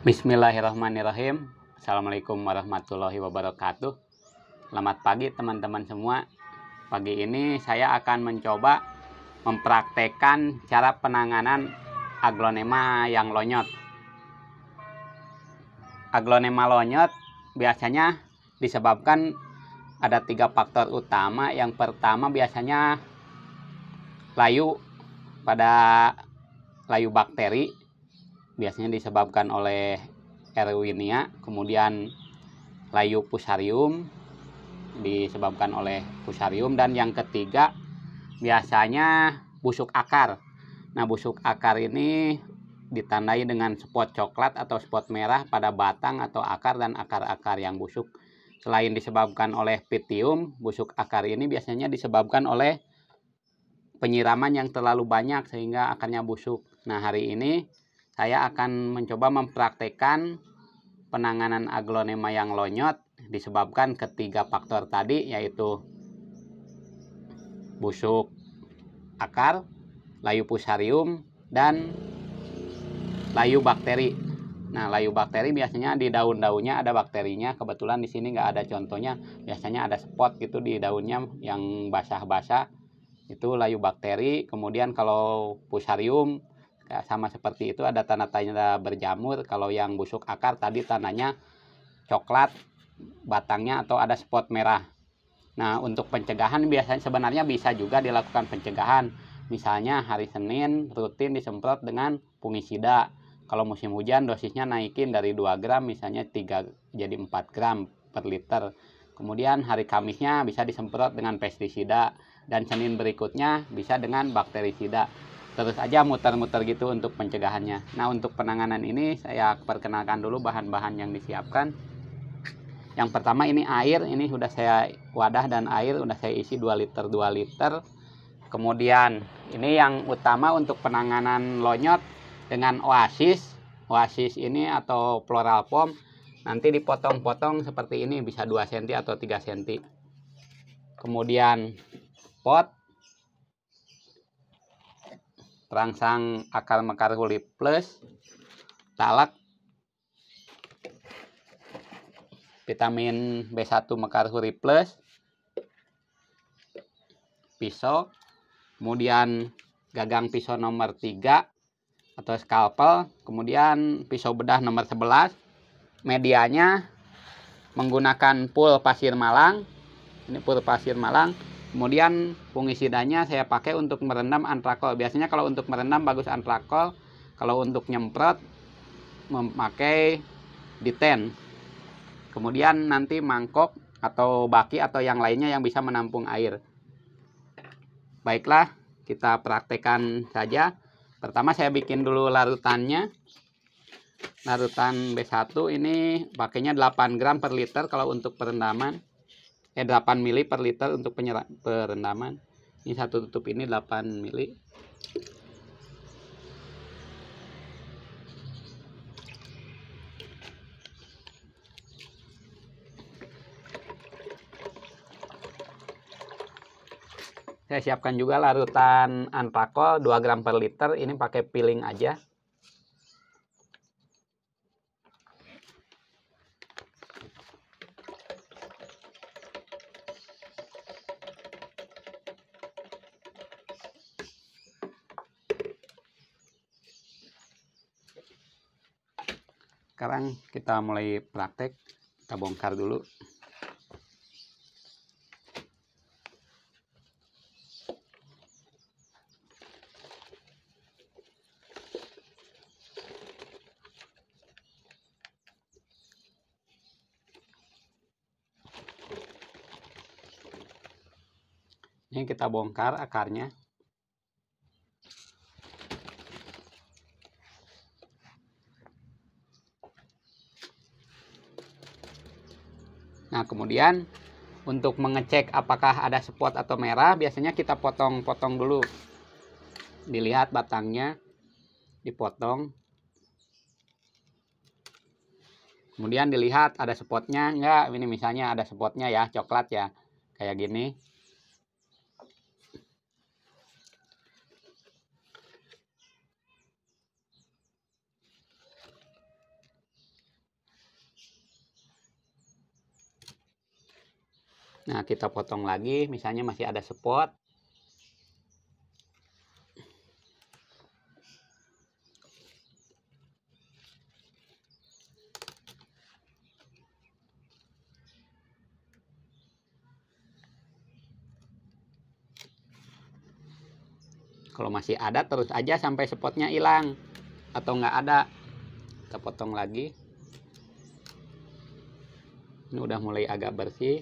Bismillahirrahmanirrahim. Assalamualaikum warahmatullahi wabarakatuh. Selamat pagi teman-teman semua. Pagi ini saya akan mencoba mempraktekkan cara penanganan aglonema yang lonyot. Aglonema lonyot biasanya disebabkan ada 3 faktor utama. Yang pertama biasanya layu bakteri, biasanya disebabkan oleh Erwinia. Kemudian layu fusarium disebabkan oleh fusarium, dan yang ketiga biasanya busuk akar. Nah, busuk akar ini ditandai dengan spot coklat atau spot merah pada batang atau akar dan akar-akar yang busuk. Selain disebabkan oleh Pythium, busuk akar ini biasanya disebabkan oleh penyiraman yang terlalu banyak sehingga akarnya busuk. Nah, hari ini saya akan mencoba mempraktekkan penanganan aglonema yang lonyot disebabkan ketiga faktor tadi, yaitu busuk akar, layu fusarium, dan layu bakteri. Nah, layu bakteri biasanya di daun-daunnya ada bakterinya. Kebetulan di sini nggak ada contohnya. Biasanya ada spot gitu di daunnya yang basah-basah. Itu layu bakteri. Kemudian kalau fusarium sama seperti itu, ada tanda-tanda berjamur. Kalau yang busuk akar tadi tandanya coklat batangnya atau ada spot merah. Nah, untuk pencegahan biasanya sebenarnya bisa juga dilakukan pencegahan. Misalnya hari Senin rutin disemprot dengan fungisida. Kalau musim hujan dosisnya naikin dari 2 gram misalnya 3 jadi 4 gram per liter. Kemudian hari Kamisnya bisa disemprot dengan pestisida, dan Senin berikutnya bisa dengan bakterisida. Terus aja muter-muter gitu untuk pencegahannya. Nah, untuk penanganan ini saya perkenalkan dulu bahan-bahan yang disiapkan. Yang pertama ini air, ini sudah saya wadah dan air sudah saya isi 2 liter 2 liter. Kemudian ini yang utama untuk penanganan lonyot dengan Oasis. Oasis ini atau floral foam nanti dipotong-potong seperti ini, bisa 2 cm atau 3 cm. Kemudian pot, perangsang akar mekar huli plus, talak, vitamin B1 mekar huri plus, pisau, kemudian gagang pisau nomor 3 atau scalpel, kemudian pisau bedah nomor 11. Medianya menggunakan pul pasir Malang. Ini pul pasir Malang. Kemudian fungisidanya saya pakai untuk merendam antrakol. Biasanya kalau untuk merendam bagus antrakol. Kalau untuk nyemprot memakai diten. Kemudian nanti mangkok atau baki atau yang lainnya yang bisa menampung air. Baiklah, kita praktekkan saja. Pertama saya bikin dulu larutannya. Larutan B1 ini pakainya 8 gram per liter kalau untuk perendaman. 8 mili per liter untuk perendaman. Ini satu tutup ini 8 mili. Saya siapkan juga larutan antrakol 2 gram per liter. Ini pakai piling aja. Sekarang kita mulai praktek. Kita bongkar dulu. Ini kita bongkar akarnya. Nah, kemudian untuk mengecek apakah ada spot atau merah, biasanya kita potong-potong dulu. Dilihat batangnya, dipotong. Kemudian dilihat ada spotnya enggak. Ini misalnya ada spotnya ya, coklat ya, kayak gini. Nah, kita potong lagi, misalnya masih ada spot. Kalau masih ada, terus aja sampai spotnya hilang atau nggak ada. Kita potong lagi. Ini udah mulai agak bersih.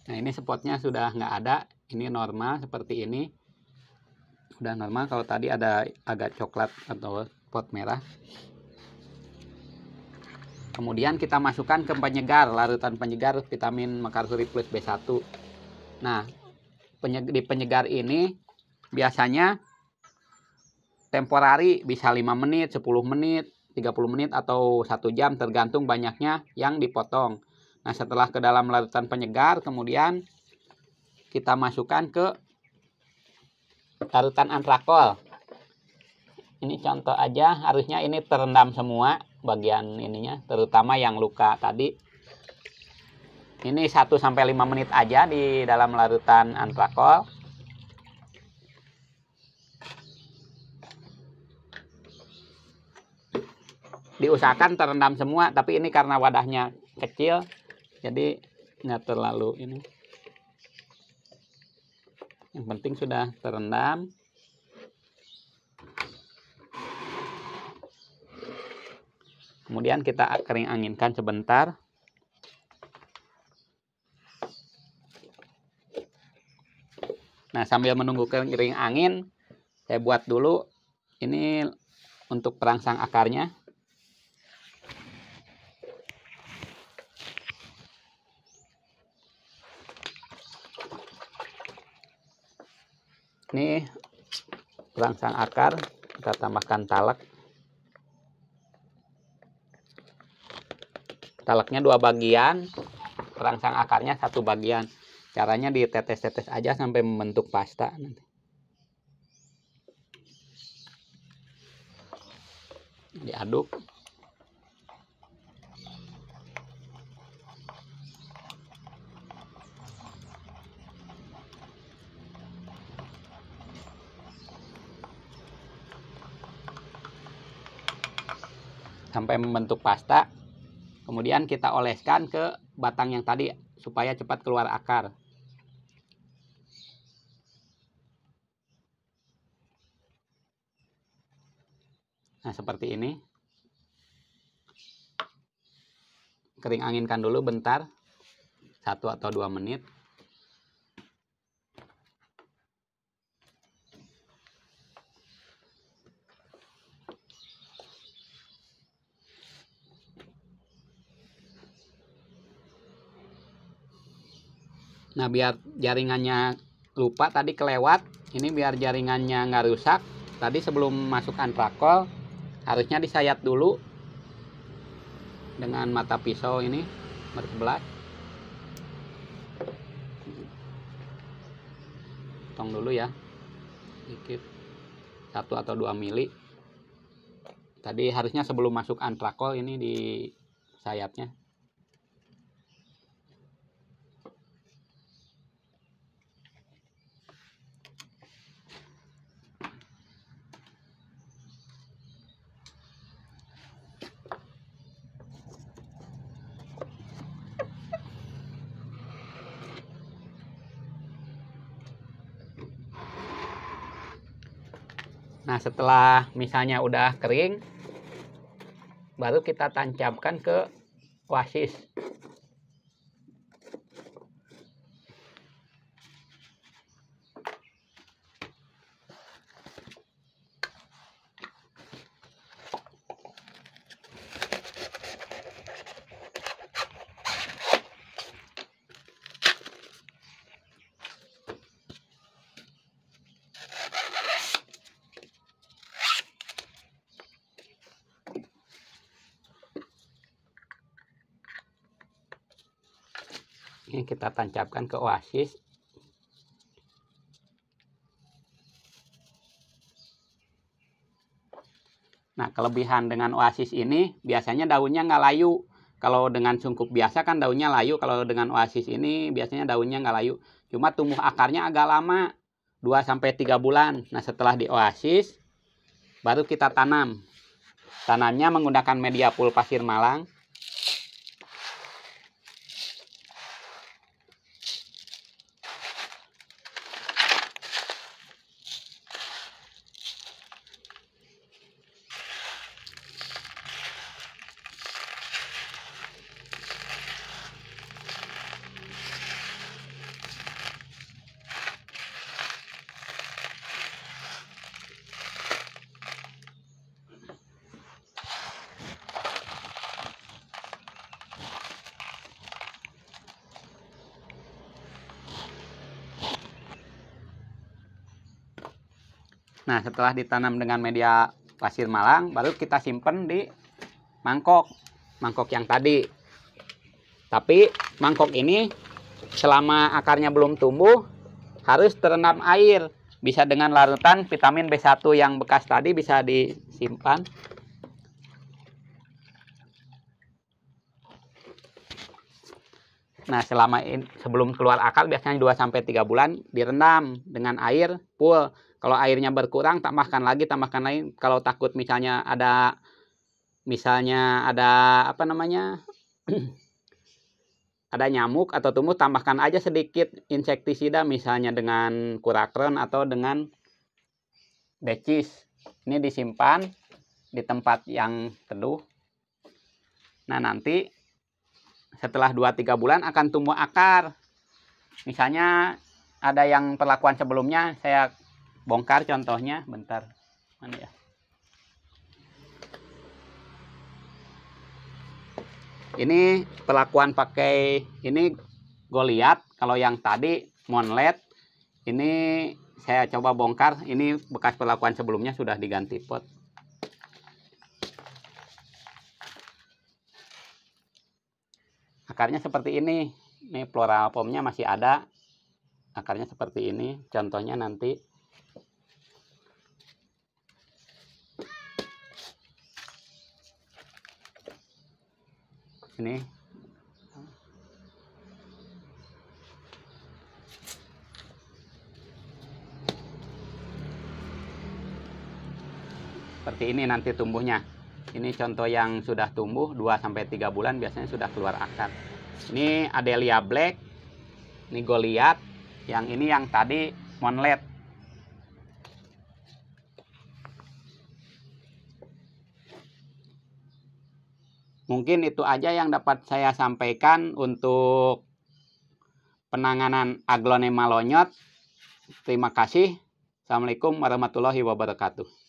Nah, ini spotnya sudah nggak ada. Ini normal seperti ini. Udah normal. Kalau tadi ada agak coklat atau spot merah. Kemudian kita masukkan ke penyegar, larutan penyegar vitamin Mekarsuri Plus B1. Nah, di penyegar ini biasanya temporari, bisa 5 menit, 10 menit, 30 menit, atau 1 jam, tergantung banyaknya yang dipotong. Nah, setelah ke dalam larutan penyegar, kemudian kita masukkan ke larutan antrakol. Ini contoh aja, harusnya ini terendam semua bagian ininya, terutama yang luka tadi. Ini 1-5 menit aja di dalam larutan antrakol. Diusahakan terendam semua, tapi ini karena wadahnya kecil, jadi nggak terlalu ini. Yang penting sudah terendam. Kemudian kita kering anginkan sebentar. Nah, sambil menunggu kering angin, saya buat dulu ini untuk perangsang akarnya. Ini perangsang akar, kita tambahkan talak. Talaknya 2 bagian, perangsang akarnya 1 bagian. Caranya ditetes-tetes aja sampai membentuk pasta nanti. Diaduk. Sampai membentuk pasta. Kemudian kita oleskan ke batang yang tadi supaya cepat keluar akar. Nah, seperti ini. Kering anginkan dulu bentar, 1 atau 2 menit. Nah, biar jaringannya lupa tadi kelewat, ini biar jaringannya nggak rusak, tadi sebelum masuk antrakol harusnya disayat dulu dengan mata pisau ini bersebelah. Potong dulu ya, sedikit, 1 atau 2 mili. Tadi harusnya sebelum masuk antrakol ini di sayapnya. Nah, setelah misalnya udah kering, baru kita tancapkan ke wasis. Ini kita tancapkan ke Oasis. Nah, kelebihan dengan Oasis ini biasanya daunnya nggak layu. Kalau dengan sungkup biasa kan daunnya layu. Kalau dengan Oasis ini biasanya daunnya nggak layu. Cuma tumbuh akarnya agak lama, 2-3 bulan. Nah, setelah di Oasis, baru kita tanam. Tanamnya menggunakan media pool pasir malang. Nah, setelah ditanam dengan media pasir malang, baru kita simpan di mangkok yang tadi. Tapi mangkok ini selama akarnya belum tumbuh harus terendam air. Bisa dengan larutan vitamin B1 yang bekas tadi bisa disimpan. Nah, sebelum keluar akar biasanya 2-3 bulan direndam dengan air full. Kalau airnya berkurang, tambahkan lagi. Kalau takut misalnya ada apa namanya? Ada nyamuk atau tumbuh, tambahkan aja sedikit insektisida, misalnya dengan kurakron atau dengan decis. Ini disimpan di tempat yang teduh. Nah, nanti setelah 2-3 bulan akan tumbuh akar. Misalnya ada yang perlakuan sebelumnya, saya bongkar contohnya, bentar. Mana ya? Ini perlakuan pakai ini Goliath. Kalau yang tadi Monlet, ini saya coba bongkar. Ini bekas perlakuan sebelumnya sudah diganti pot. Akarnya seperti ini. Ini floral pomnya masih ada. Akarnya seperti ini. Contohnya nanti. Ini. Seperti ini nanti tumbuhnya. Ini contoh yang sudah tumbuh 2-3 bulan biasanya sudah keluar akar. Ini Adelia Black. Ini Goliath. Yang ini yang tadi Monlet. Mungkin itu aja yang dapat saya sampaikan untuk penanganan aglonema lonyot. Terima kasih. Assalamualaikum warahmatullahi wabarakatuh.